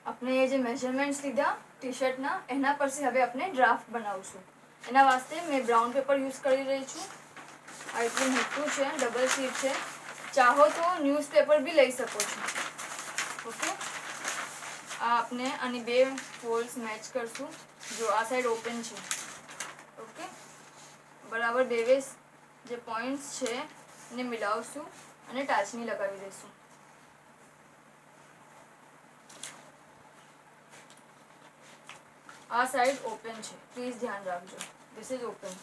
આપણે જે મેઝરમેન્ટ્સ લીધા ટી શર્ટના એના પરથી હવે આપણે ડ્રાફ્ટ બનાવશું. એના વાસ્તે મેં બ્રાઉન પેપર યુઝ કરી રહી છું. આ એટલું મોટું છે, ડબલ શીટ છે. ચાહો તો ન્યૂઝપેપર બી લઈ શકો છો. ઓકે, આ આપણે આની 2 ફોલ્ડ્સ મેચ કરશું. જો આ સાઈડ ઓપન છે. ઓકે, બરાબર 2 જે પોઈન્ટ્સ છે એને મિલાવશું અને ટાચની લગાવી દઈશું. આ સાઈડ ઓપન છે, પ્લીઝ ધ્યાન રાખજો. This is open.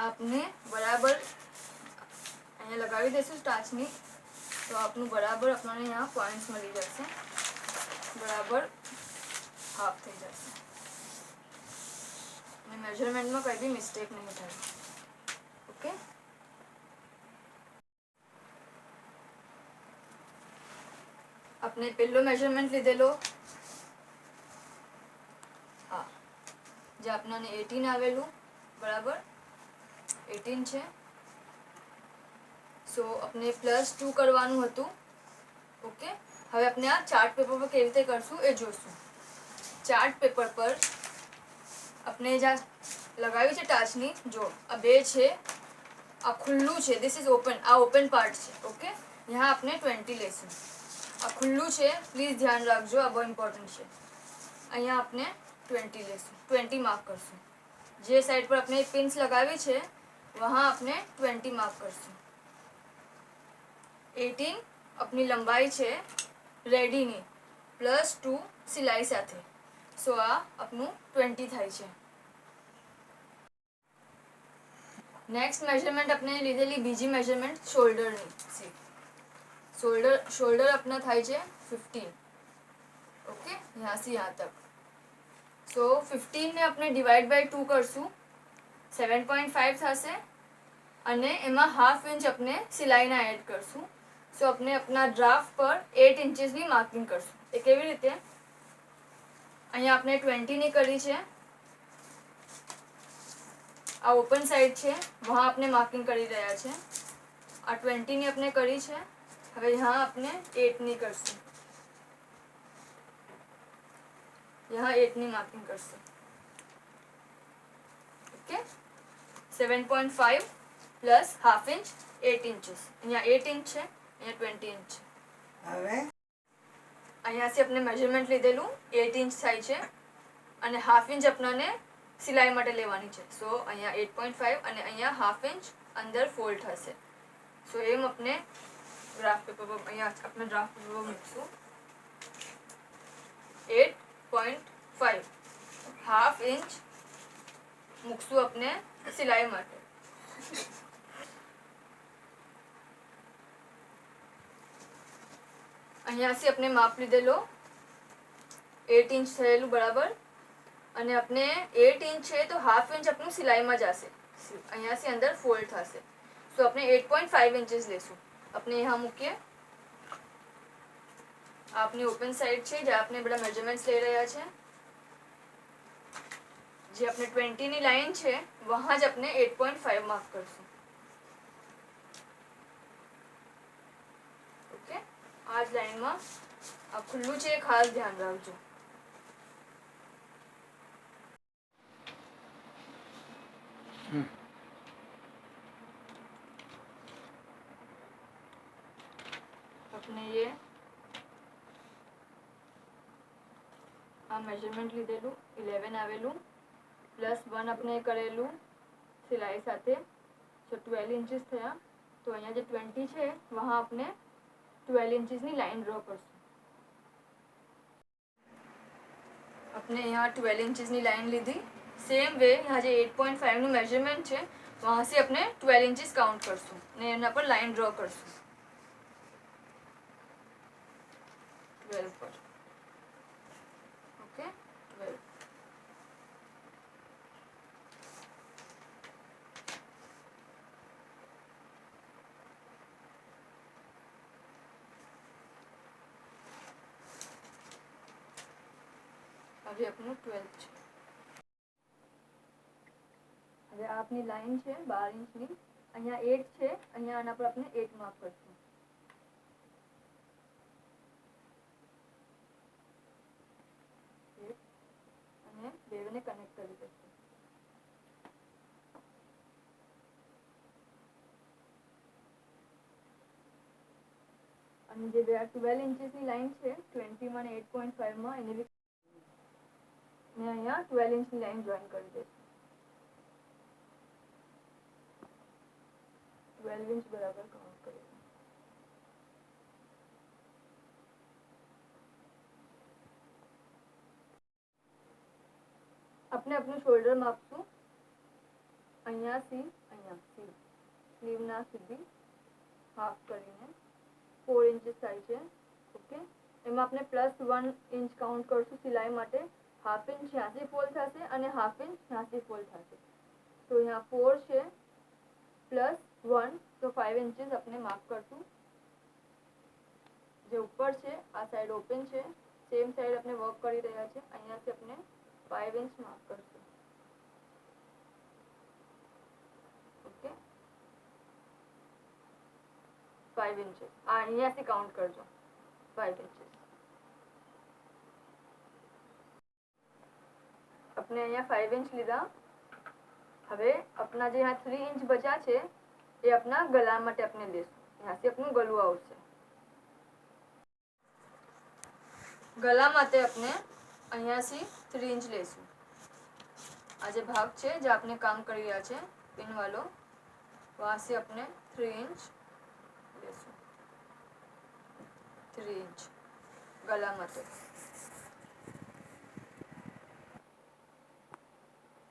આપને બરાબર અહીંયા લગાવી દઈશું ટાચની, તો આપનું બરાબર આપણને यहाँ પોઈન્ટ્સ મળી જશે. બરાબર હાફ થઈ જશે અને મેજરમેન્ટમાં કંઈ બી મિસ્ટેક નહીં થાય. ઓકે, આપણે પહેલો મેજરમેન્ટ લીધેલો હા, જે આપણને 18 આવેલું, બરાબર 18 છે. સો આપણે +2 કરવાનું હતું. ઓકે, હવે આપણે આ ચાર્ટ પેપર પર કેવી રીતે કરશું એ જોશું. ચાર્ટ પેપર પર આપણે જ્યાં લગાવી છે ટાચની, જો આ 2 છે, આ ખુલ્લું છે, ધીસ ઇઝ ઓપન, આ ઓપન પાર્ટ છે. ઓકે, यहाँ આપણે 20 લેશું. આ ખુલ્લું છે, પ્લીઝ ધ્યાન રાખજો, આ બહુ ઇમ્પોર્ટન્ટ છે. અહીંયા આપણે 20 લેશું, 20 માર્ક કરશું. જે સાઈડ પર આપણે પિન્સ લગાવી છે વहाँ આપણે 20 માર્ક કરશું. 18 अपनी લંબાઈ છે રેડીની, +2 સિલાઈ સાથે. સો આ આપનું 20 થાય છે. નેક્સ્ટ મેજરમેન્ટ આપણે લીધેલી બીજી મેજરમેન્ટ શોલ્ડરની. શોલ્ડર अपना થાય છે 15. ઓકે, यहाँ से यहाँ तक. સો 15 ને આપણે ડિવાઈડ બાય 2 કરશું, 7.5 થશે. અને એમાં ½ ઇંચ આપણે સિલાઈના એડ કરશું. સો આપણે આપણા ડ્રાફ્ટ પર 8 ઇંચીસની માર્કિંગ કરશું. એ કેવી રીતે? અહીંયા આપણે 20 ની કરી છે, આ ઓપન સાઈડ છે, વहाँ આપણે માર્કિંગ કરી રહ્યા છે. આ 20 ની આપણે કરી છે, હવે यहाँ આપણે 8 ની કરશું. यहाँ 8 ની માર્કિંગ કરશું. Okay, 7.5 plus ½ inch 8 ઇંચીસ. અહીંયા 8 ઇંચ છે, અહીંયા 20 ઇંચ છે. હવે અહીંયાથી આપણે મેજરમેન્ટ લીધેલું 8 ઇંચ થાય છે અને ½ ઇંચ આપણને સિલાઈ માટે લેવાની છે. સો અહીંયા 8.5 અને અહીંયા ½ ઇંચ અંદર ફોલ્ડ થશે. સો એમ આપણે ડ્રાફ્ટ પેપર પર અહીંયા આપણે ડ્રાફ્ટ પેપર મૂકશું. 8.5 ½ ઇંચ મૂકશું આપણે સિલાઈ માટે. અહીંયાથી આપણે માપ લીધેલો 8 ઇંચ થયેલું, બરાબર. અને આપણે 8 ઇંચ છે તો ½ ઇંચ આપણું સિલાઈમાં જશે, અહીંયાથી અંદર ફોલ્ડ થશે. સો આપણે 8.5 ઇંચીસ લેશું. આપણે यहाँ મૂકીએ. આપની ઓપન સાઈડ છે જ્યાં આપણે બધા મેજરમેન્ટ્સ લઈ રહ્યા છે. જે આપણે 20 ની લાઈન છે વहाँ જ આપણે 8.5 માર્ક કરશું. ઓકે, આ જ લાઈનમાં આ ખુલ્લું છે, ખાસ ધ્યાન રાખજો. अपने ये આ મેજરમેન્ટ લીધેલું 11 આવેલું, +1 આપણે કરેલું સિલાઈ સાથે, તો 12 ઇંચીસ થયા. તો અહીંયા જે 20 છે વहाँ આપણે 12 ઇંચીસની લાઈન ડ્રો કરશું. આપણે यहाँ 12 इंचेस ની લાઈન લીધી. સેમ વે यहाँ જે 8.5 નું મેજરમેન્ટ છે वहाँ से આપણે 12 इंचेस કાઉન્ટ કરશું ને એના પર લાઈન ડ્રો કરશું. 12 પર. ઓકે, 12. હવે આપણું 12 છે. હવે આપની લાઈન છે 12 ઇંચની, અહીંયા 8 છે, અહીંયા આના પર આપણે 8 માર્ક કરશું. 8 અને બેને કનેક્ટ કરી દઈશું. અને જે 12 ઇંચની લાઈન છે 20 માં અને 8.5 માં એને બી ને અહીંયા 12 ઇંચની લાઈન જોઈન કરી દઈશું. 12 ઇંચ બરાબર કાઉન્ટ કરીશું. આપણે આપણું શોલ્ડર માપશું અહીંયાથી અહીંયા સ્લીવના સુધી હાફ કરીને 4 ઇંચીસ થાય છે. ઓકે, એમાં આપણે +1 ઇંચ કાઉન્ટ કરશું સિલાઈ માટે. હાફ ઇંચ 86 ફોલ્ડ થશે અને હાફ ઇંચ 86 ફોલ્ડ થશે. તો અહીંયા 4 છે +1 તો 5 ઇંચીસ આપણે માર્ક કરશું. જે ઉપર છે આ સાઈડ ઓપન છે, સેમ સાઈડ આપણે વર્ક કરી રહ્યા છે. અહીંયાથી આપણે 5 ઇંચ માર્ક કરશું. ઓકે, 5 ઇંચીસ આ અહીંયાથી કાઉન્ટ કરજો. 5 ઇંચીસ આપણે અહીંયા 5 ઇંચ લીધા. હવે अपना જે यहाँ 3 ઇંચ બચ્યા છે એ अपना ગલા માટે આપણે લેશું. અહીંયાથી આપણું ગલું આવશે. ગલા માટે આપણે અહીંયાથી 3 ઇંચ લેશું. આ જે ભાગ છે જે આપણે કામ કરી રહ્યા છે પિન વાળો, वहां से अपने 3 इंच लेશું. 3 इंच गला માટે.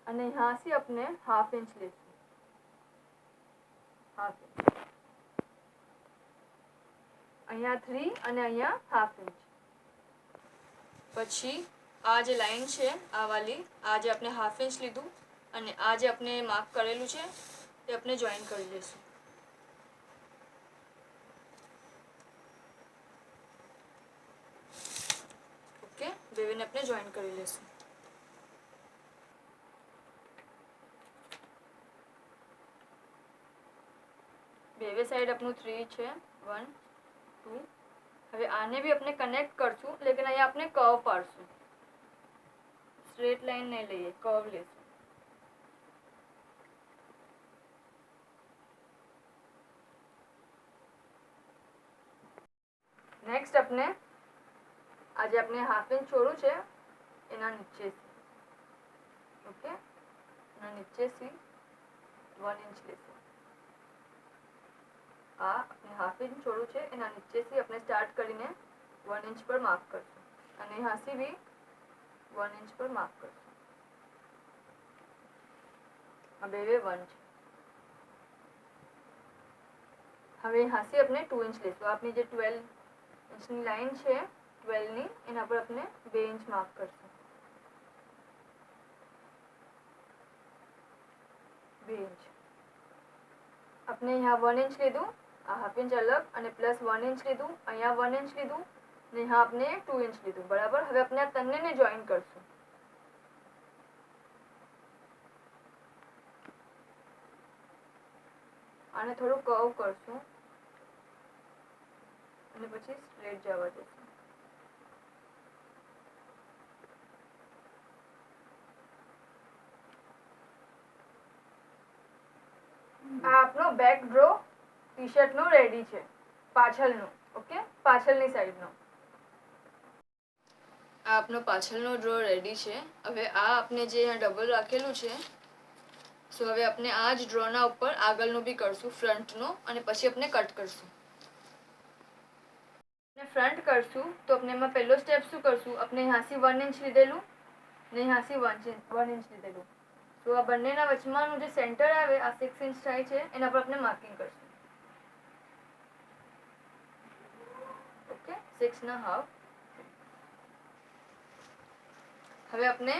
અને અહીંયાથી આપણે હાફ ઇંચ લેશું. હાફ ઇંચ અહીંયા 3 અને અહીંયા હાફ ઇંચ. પછી આ જે લાઈન છે આ વાલી, આ જે આપણે હાફ ઇંચ લીધું અને આ જે આપણે માર્ક કરેલું છે એ આપણે જોઈન કરી લઈશું. ઓકે, બેને આપણે જોઈન કરી લઈશું. બેવે સાઈડ આપણું 3 છે 1 2. હવે આને બી આપણે કનેક્ટ કરશું, લેकिन અહીંયા આપણે કર્વ પાડશું. સ્ટ્રેટ લાઈન નહીં લઈએ, કર્વ લેશું. નેક્સ્ટ આપણે આજે આપણે હાફ ઇંચ છોડું છે એના નીચેથી. ઓકે, એના નીચેથી 1 ઇંચ લેશું. આ આપણે હાફ ઇંચ છોડું છે એના નીચેથી આપણે સ્ટાર્ટ કરીને 1 ઇંચ પર માર્ક કરશું અને અહીંયાથી બી 1 ઇંચ પર માર્ક કરશું. આ બે 1 છે. હવે અહીંયાથી આપણે 2 ઇંચ લેશું. આપની જે 12 ઇંચની લાઈન છે 12 ની એના પર આપણે 2 ઇંચ માર્ક કરશું. 2 ઇંચ આપણે यहाँ 1 इंच લીધું, આ હાફ ઇંચ અલગ અને +1 इंच લીધું, અહીંયા 1 इंच લીધું ને यहाँ આપણે 2 इंच લીધું. બરાબર. હવે આપણે આ ત્રણેયને જોઈન કરશું. આને થોડું કર્વ કરશું અને પછી સ્ટ્રેટ જવા દેશું. આ આપણો બેક ડ્રો ટી શર્ટ નું રેડી છે, પાછળનું. ઓકે, પાછળની સાઈડનો આ આપણો પાછળનો ડ્રો રેડી છે. હવે આ આપણે જે અહીંયા ડબલ રાખેલું છે, સો હવે આપણે આ જ ડ્રોના ઉપર આગળનું બી કરશું, ફ્રન્ટનો, અને પછી આપણે કટ કરશું. ફ્રન્ટ કરશું તો આપણે એમાં પહેલો સ્ટેપ શું કરશું, આપણે અહીંયાથી 1 ઇંચ લીધેલું ને અહીંયાથી 1 ઇંચ લીધેલું. તો આ બંનેના વચમાંનું જે સેન્ટર આવે આ 6 ઇંચ થાય છે એના પર આપણે માર્કિંગ કરશું. ઓકે, 6.5. હવે આપણે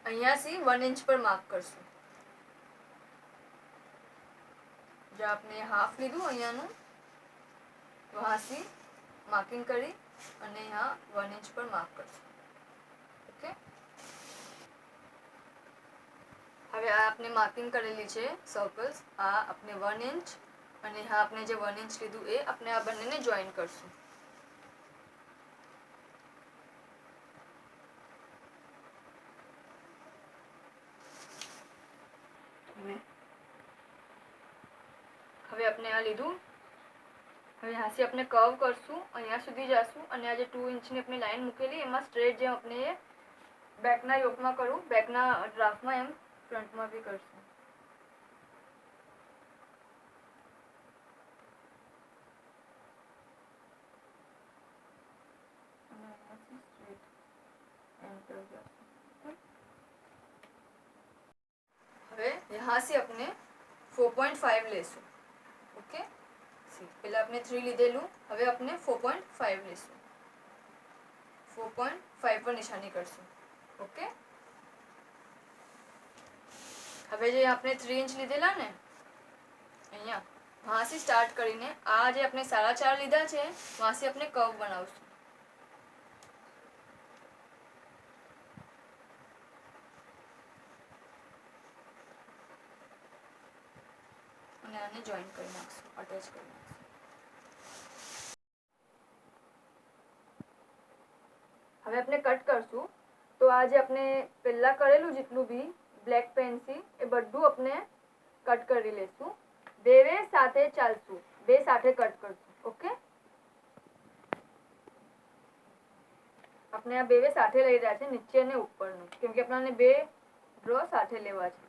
અહીંયાથી 1 ઇંચ પર માર્ક કરશું. જો આપણે હાફ લીધું અહીંયાનું, વહાંથી માર્કિંગ કરી અને यहाँ 1 इंच पर मार्क करશું. ओके, હવે આ આપણે માર્કિંગ કરેલી છે સર્કલ્સ, આ આપણે 1 ઇંચ અને હા આપણે જે 1 ઇંચ લીધું એ આપણે આ બંનેને જોઈન કરશું. હવે આપણે આ લીધું. હવે અહીંયાથી આપણે કર્વ કરશું, અહીંયા સુધી જશું અને આ જે 2 ઇંચની આપણે લાઈન મૂકેલી એમાં સ્ટ્રેટ જેમ આપણે બેકના યોકમાં કરું, બેકના ડ્રાફ્ટમાં એમ ફ્રન્ટમાં બી કરશું. હવે यहां से अपने 4.5 લેશું. ઓકે, પહેલા આપણે 3 લીધેલું, હવે આપણે 4.5 લેશું. 4.5 પર નિશાની કરશું. ઓકે, હવે જે આપણે 3 ઇંચ લીધેલા ને અહીંયા વહાંથી સ્ટાર્ટ કરીને આ જે આપણે 4.5 લીધા છે વહાંથી આપણે કર્વ બનાવશું. અને આને જોઈન કરી નાખશું, અટેચ કરી નાખશું. હવે આપણે કટ કરશું. તો આ જે આપણે પહેલા કરેલું જેટલું બી બ્લેક પેનથી એ બધું આપણે કટ કરી લેશું. બે સાથે ચાલશું, બે સાથે કટ કરશું. ઓકે, આપણે આ બે સાથે લઈ રહ્યા છે, નીચે અને ઉપરનું, કેમ કે આપણને બે ડ્રો સાથે લેવા છે.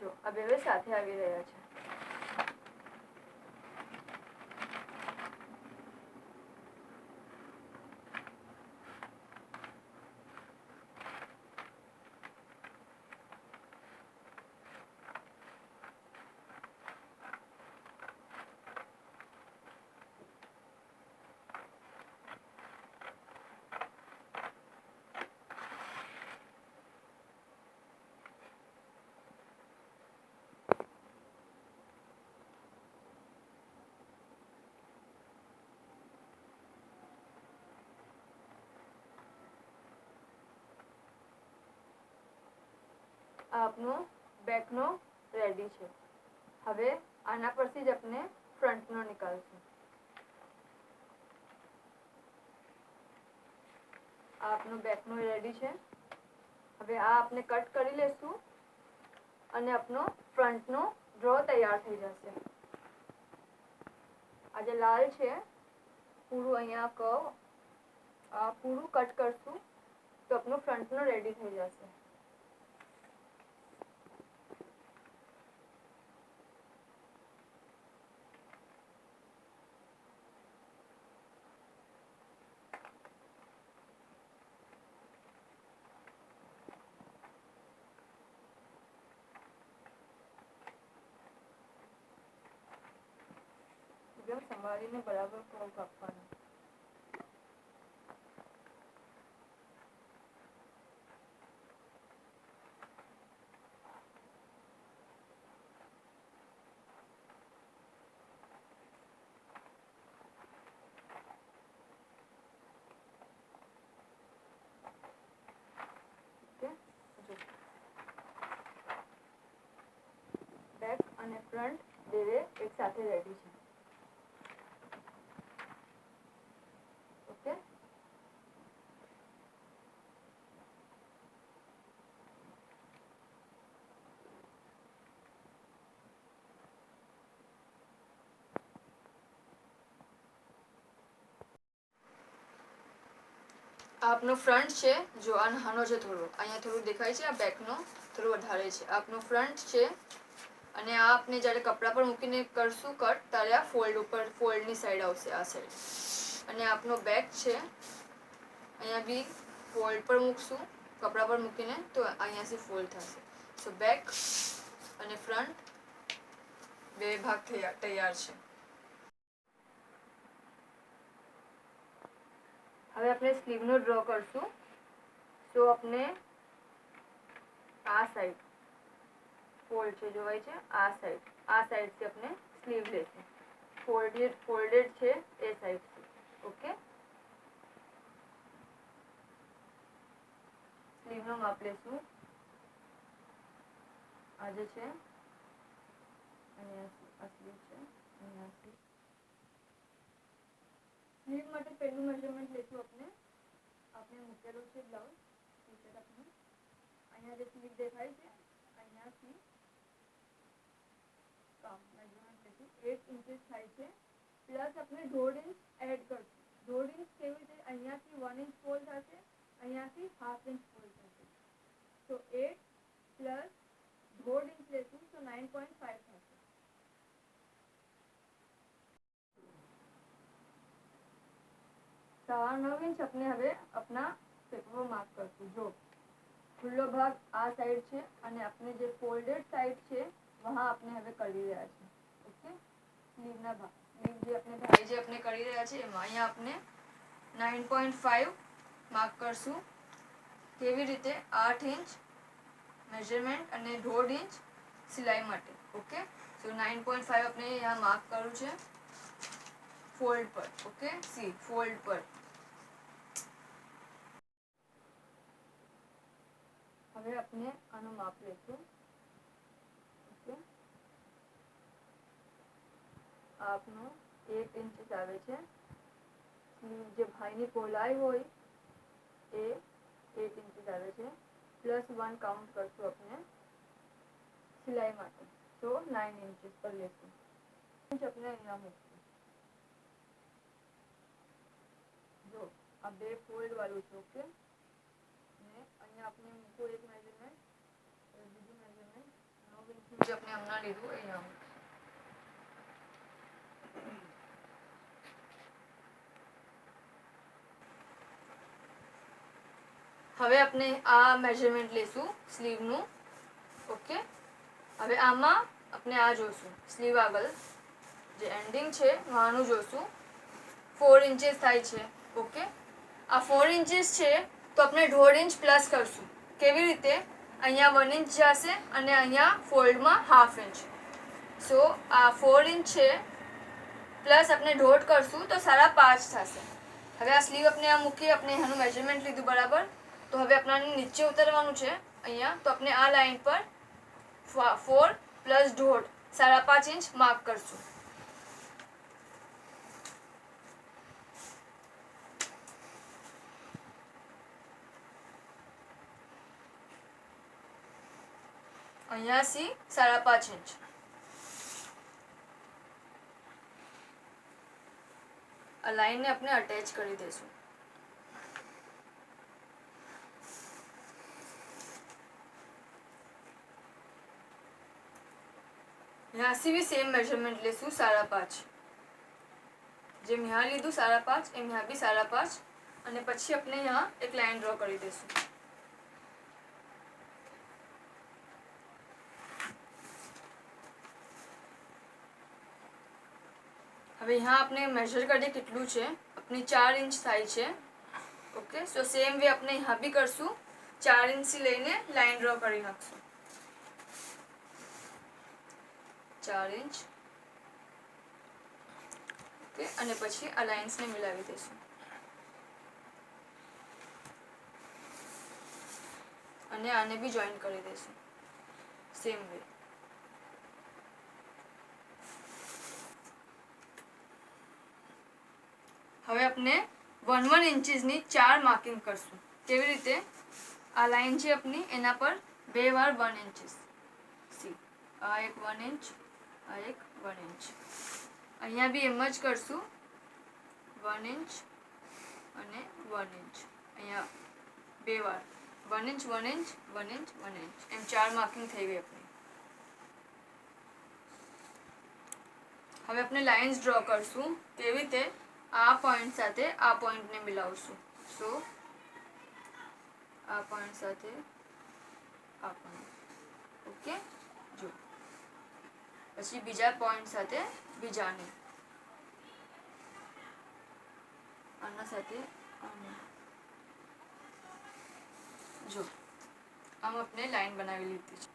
જો આ બે સાથે આવી રહ્યા છે. આ આપનો બેકનો રેડી છે. હવે આના પરથી જ આપણે ફ્રન્ટનો નીકાળશું. આ આપનો બેકનો રેડી છે. હવે આ આપણે કટ કરી લેશું અને આપનો ફ્રન્ટનો ડ્રો તૈયાર થઈ જશે. આ જે લાલ છે પૂરું અહીંયા કર્વ આ પૂરું કટ કરશું તો આપનો ફ્રન્ટનો રેડી થઈ જશે. સંભાળીને બરાબર કર્વ કાપવાનો. બેક અને ફ્રન્ટ બે એક સાથે રેડી છે. ઓકે, આપનો ફ્રન્ટ છે. જો આ નાનો છે થોડો, અહીંયા થોડું દેખાય છે, આ બેકનો થોડું વધારે છે. આપનો ફ્રન્ટ છે અને આ આપણે જ્યારે કપડા પર મૂકીને કરશું કટ ત્યારે આ ફોલ્ડ ઉપર ફોલ્ડની સાઈડ આવશે, આ સાઈડ. અને આપનો બેક છે, અહીંયા બી ફોલ્ડ પર મૂકશું કપડા પર મૂકીને તો અહીંયાથી ફોલ્ડ થશે. સો બેક અને ફ્રન્ટ બે ભાગ તૈયાર છે. હવે આપણે સ્લીવનો ડ્રો કરશું. તો આપણે આ સાઈડ ફોલ્ડ છે જોવાય છે, આ સાઈડથી આપણે સ્લીવ લેશું, ફોલ્ડેડ છે એ સાઈડથી. ઓકે, સ્લીવનો માપ લેશું. આ જે છે અહીંયા આ સ્લીવ છે, અહીંયાથી સ્લીવ માટે પહેલું મેઝરમેન્ટ લેશું. આપણે મૂકેલું છે બ્લાઉઝ ટી શર્ટ આપણું. અહીંયા જે સ્લીવ દેખાય છે અહીંયાથી મેઝરમેન્ટ લેશું. 8 ઇંચીસ થાય છે, પ્લસ આપણે 1.5 ઇંચ એડ કરશું. 1.5 ઇંચ કેવી રીતે? અહીંયાથી 1 ઇંચ ફોલ્ડ થશે, અહીંયાથી 1/2 ઇંચ ફોલ્ડ થશે. તો 8 પ્લસ 1.5 ઇંચ લેશું તો 9.5 થશે. सवा 9 इंच अपने હવે अपना પેપર માર્ક કરશું. જો ખુલ્લો ભાગ આ સાઈડ છે અને આપણે જે ફોલ્ડેડ સાઈડ છે વહાં આપણે હવે કરી રહ્યા છે. ઓકે, સ્લીવના ભાગ, સ્લીવ જે આપણે ભાઈ જે આપણે કરી રહ્યા છે એમાં અહીંયા આપણે 9.5 માર્ક કરશું. કેવી રીતે? 8 ઇંચ મેઝરમેન્ટ અને 1.5 ઇંચ સિલાઈ માટે. ઓકે, સો 9.5 આપણે અહીંયા માર્ક કર્યું છે ફોલ્ડ પર. ઓકે, સી ફોલ્ડ પર. હવે આપણે આનું માપ લેશું. ઓકે, આપનું 8 ઇંચ આવે છે. જે ભાઈની પહોળાઈ હોય એ 8 ઇંચ આવે છે, પ્લસ 1 કાઉન્ટ કરશું આપણે સિલાઈ માટે. તો 9 ઇંચ પર લેશું. ઇંચ આપણે અહીંયા મૂકશું. જો આ બે ફોલ્ડ વાળું છે. ઓકે, ને અહીંયા આપણે મૂકવું એક મેઝરમેન્ટ, બીજું મેઝરમેન્ટ 9 ઇંચનું જે આપણે હમણાં લીધું અહીંયા મૂકશું. હવે આપણે આ મેઝરમેન્ટ લેશું સ્લીવનું. ઓકે, હવે આમાં આપણે આ જોશું સ્લીવ આગળ જે એન્ડિંગ છે વહાનું જોશું. 4 ઇંચીસ થાય છે. ઓકે, આ 4 ઇંચીસ છે તો આપણે 1.5 ઇંચ પ્લસ કરશું. કેવી રીતે? અહીંયા 1 ઇંચ જશે અને અહીંયા ફોલ્ડમાં 1/2 ઇંચ. સો આ 4 ઇંચ છે પ્લસ આપણે 1.5 કરશું તો 5.5 થશે. હવે આ સ્લીવ આપણે આ મૂકી, આપણે એનું મેઝરમેન્ટ લીધું બરાબર. તો હવે આપણાને નીચે ઉતરવાનું છે અહીંયા. તો આપણે આ લાઈન પર 4 પ્લસ 1.5 5.5 ઇંચ માર્ક કરશું. અહીંયાથી 5.5 ઇંચ. આ લાઈનને આપણે અટેચ કરી દઈશું. અહીંયાથી બી સેમ મેઝરમેન્ટ લેશું 5.5. જેમ यहाँ લીધું 5.5 એમ यहाँ બી 5.5 અને પછી આપણે यहाँ એક લાઈન ડ્રો કરી દઈશું. હવે यहाँ આપણે મેઝર કરીએ કેટલું છે. આપણી 4 ઇંચ થાય છે. ઓકે, સો સેમ વે આપણે यहाँ બી કરશું. 4 ઇંચથી લઈને લાઈન ડ્રો કરી નાખશું. 4 ઇંચ. ઓકે, અને પછી આ લાઇન્સને મિલાવી દઈશું અને આને બી જોઈન કરી દઈશું સેમ વે. હવે આપણે 1 ઇંચીસની 4 માર્કિંગ કરશું. કેવી રીતે? આ લાઈન છે આપણી એના પર 2 વાર 1 ઇંચીસ. સી આ એક 1 ઇંચ, આ એક 1 ઇંચ. અહીંયા બી એમ જ કરશું 1 ઇંચ અને 1 ઇંચ. અહીંયા 2 વાર 1 ઇંચ 1 ઇંચ 1 ઇંચ 1 ઇંચ એમ 4 માર્કિંગ થઈ ગઈ આપણી. હવે આપણે લાઇન્સ ડ્રો કરશું. કેવી રીતે? આ પોઈન્ટ સાથે આ પોઈન્ટને મિલાવશું. સો આ પોઈન્ટ સાથે આ પોઈન્ટ. ઓકે, જો પછી બીજા પોઈન્ટ સાથે બીજાને, આના સાથે આને. જો આમ આપણે લાઈન બનાવી લીધી છે.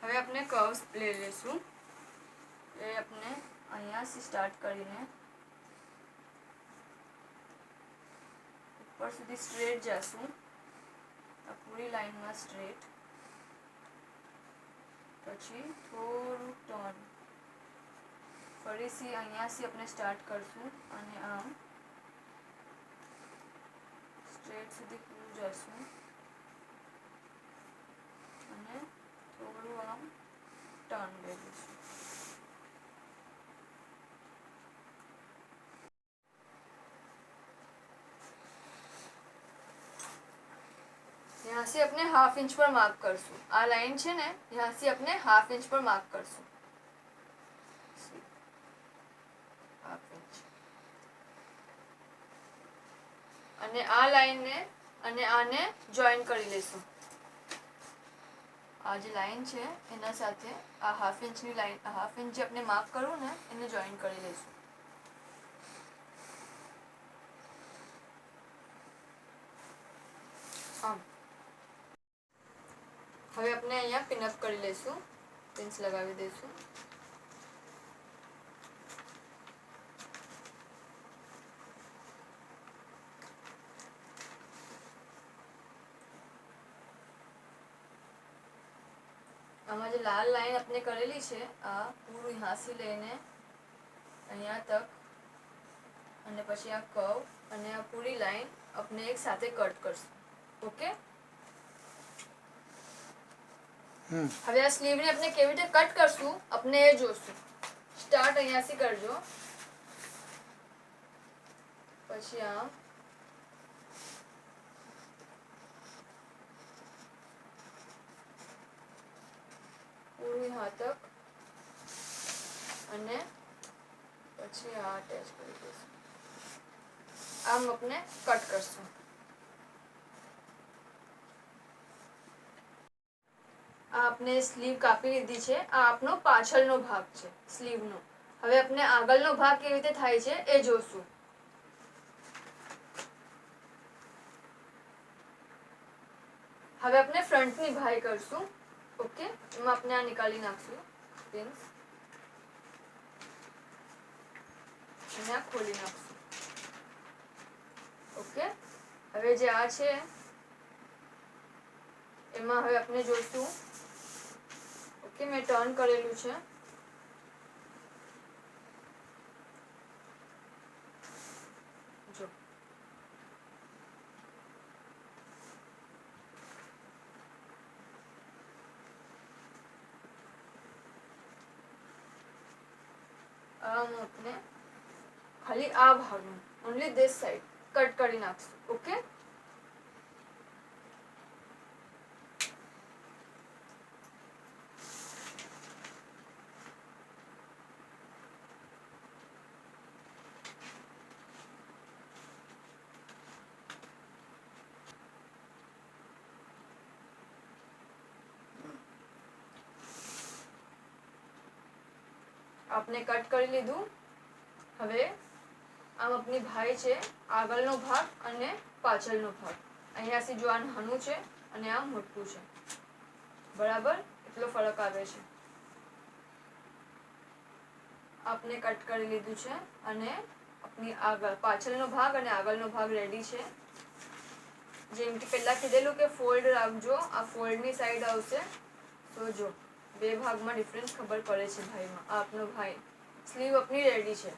હવે આપણે કર્વ્સ લઈ લઈશું. એ આપણે અહીંયાથી સ્ટાર્ટ કરીને ઉપર સુધી સ્ટ્રેટ જશું. આ પૂરી લાઈનમાં સ્ટ્રેટ, પછી થોડું ટર્ન, ફરીથી અહીંયાથી આપણે સ્ટાર્ટ કરશું અને આમ સ્ટ્રેટ સુધી પૂરું જશું અને થોડું આમ ટર્ન લઈ લઈશું. यहाँ से अपने हाफ इंच पर मार्क करશું. આ લાઈન છે ને, यहाँ से अपने हाफ इंच पर मार्क करશું. Half inch. અને આ લાઈનને અને આને જોઈન કરી લેશું. આ જે લાઈન છે એના સાથે આ હાફ ઇંચની લાઈન, હાફ ઇંચ જે આપણે માર્ક કરવું ને એને જોઈન કરી લઈશું. આમ. હવે આપણે અહીંયા પિનઅપ કરી લઈશું, પિન્સ લગાવી દઈશું. આમાં જે લાલ લાઈન આપણે કરેલી છે આ પૂરું અહીંયાથી લઈને અહીંયા તક અને પછી આ કર્વ અને આ પૂરી લાઈન આપણે એક સાથે કટ કરશું. ઓકે. હવે આ સ્લીવને આપણે કેવી રીતે કટ કરશું આપણે એ જોશું. સ્ટાર્ટ અહીંયાથી કરજો, પછી આ પૂરું यहाँ तक અને પછી આ અટેચ કરી દઈશું. આમ આપણે કટ કરશું. આ આપણે સ્લીવ કાપી લીધી છે. આ આપણો પાછળનો ભાગ છે સ્લીવનો. હવે આપણે આગળનો ભાગ કેવી રીતે થાય છે એ જોશું. હવે આપણે ફ્રન્ટની બાય કરશું. ઓકે. એમાં આપણે આ નીકાળી નાખશું પિન્સ અને આ ખોલી નાખશું. ઓકે. હવે જે આ છે એમાં હવે આપણે જોઈશું. ઓકે, મેં ટર્ન કરેલું છે. જો આમ આપણે ખાલી આ ભાગનું ઓનલી ધીસ સાઈડ કટ કરી નાખશું. ઓકે. આપણે કટ કરી લીધું. હવે આમ આપણી ભાઈ છે આગળનો ભાગ અને પાછળનો ભાગ. અહીંયાથી જો આ નાનું છે અને આ મોટું છે, બરાબર એટલો ફરક આવે છે. આપણે કટ કરી લીધું છે અને આપણી આગળ પાછળનો ભાગ અને આગળનો ભાગ રેડી છે. જેમ કે પહેલા કીધેલું કે ફોલ્ડ રાખજો, આ ફોલ્ડની સાઈડ આવશે. તો જો બે ભાગમાં ડિફરન્સ ખબર પડે છે ભાઈમાં. આ આપણો ભાઈ સ્લીવ આપણી રેડી છે.